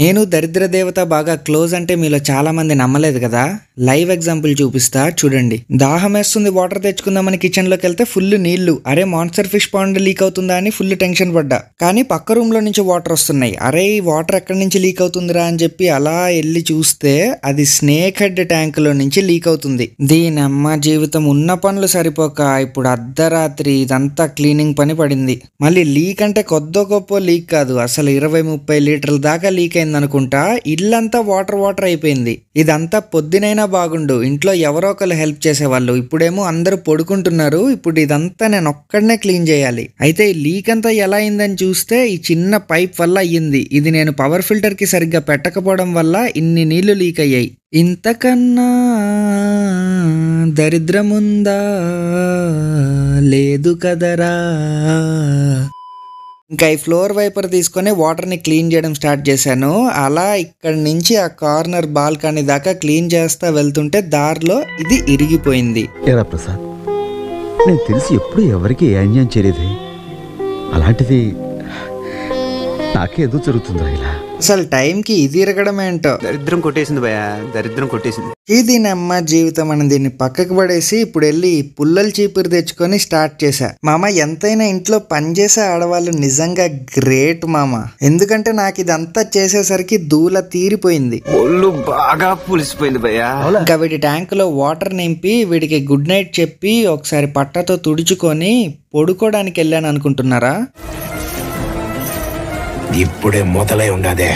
నేను దరిద్ర దేవత బాగా క్లోజ్ అంటే మీలో చాలా మంది నమ్మలేదు కదా. లైవ్ ఎగ్జాంపుల్ చూపిస్తా చూడండి. దాహం వేస్తుంది, వాటర్ తెచ్చుకుందామని కిచెన్ లోకి వెళ్తే ఫుల్ నీళ్లు. అరే మాన్స్టర్ ఫిష్ పాండ్ లీక్ అవుతుందా అని ఫుల్ టెన్షన్ పడ్డా. కానీ పక్క రూమ్ లో నుంచి వాటర్ వస్తున్నాయి. అరే ఈ వాటర్ ఎక్కడి నుంచి లీక్ అవుతుందిరా అని చెప్పి అలా వెళ్ళి చూస్తే అది స్నేక్ హెడ్ ట్యాంక్ లో నుంచి లీక్ అవుతుంది. దీని అమ్మ జీవితం, ఉన్న పనులు సరిపోక ఇప్పుడు అర్ధరాత్రి ఇదంతా క్లీనింగ్ పని పడింది. మళ్ళీ లీక్ అంటే కొద్దో గొప్ప లీక్ కాదు, అసలు 20-30 లీటర్ల దాకా లీక్ అయింది అనుకుంటా. ఇల్లంతా వాటర్ అయిపోయింది. ఇదంతా పొద్దునైనా బాగుండు, ఇంట్లో ఎవరో ఒకరు హెల్ప్ చేసేవాళ్ళు. ఇప్పుడేమో అందరూ పడుకుంటున్నారు. ఇప్పుడు ఇదంతా నేను ఒక్కడనే క్లీన్ చేయాలి. అయితే ఈ లీక్ అంతా ఎలా అయిందని చూస్తే ఈ చిన్న పైప్ వల్ల అయ్యింది. ఇది నేను పవర్ ఫిల్టర్ కి సరిగ్గా పెట్టకపోవడం వల్ల ఇన్ని నీళ్లు లీక్ అయ్యాయి. ఇంతకన్నా దరిద్రముందా లేదు కదరా. ఇంకా ఈ ఫ్లోర్ వైపర్ తీసుకొని వాటర్ని క్లీన్ చేయడం స్టార్ట్ చేశాను. అలా ఇక్కడి నుంచి ఆ కార్నర్ బాల్కనీ దాకా క్లీన్ చేస్తా వెళ్తుంటే దారిలో ఇది ఇరిగిపోయింది. ఏరా ప్రసాద్, నేను తెలిసి ఎప్పుడు ఎవరికి ఏ అన్యాయం చేయలేదు. అలాంటిది నాకేదో జరుగుతుందా ఇలా? అసలు టైంకి ఇది ఇరగడం ఏంటో. దరిద్రం కొట్టేసింది భయ్యా, దరిద్రం కొట్టేసింది. ఇది నమ్మ జీవితం అని దీన్ని పక్కకు పడేసి ఇప్పుడు వెళ్ళి పుల్లల చీపురు తెచ్చుకొని స్టార్ట్ చేశా. మామ ఎంతైనా ఇంట్లో పనిచేసే ఆడవాళ్ళు నిజంగా గ్రేట్ మామ. ఎందుకంటే నాకు ఇదంతా చేసేసరికి దూల తీరిపోయింది, ఒళ్ళు బాగా పులిసిపోయింది భయ్యా. ఇంకా వీడి ట్యాంక్ లో వాటర్ నింపి వీడికి గుడ్ నైట్ చెప్పి ఒకసారి పట్టతో తుడుచుకొని పడుకోవడానికి వెళ్ళాను అనుకుంటున్నారా? ఇప్పుడే మొదలై ఉండదే.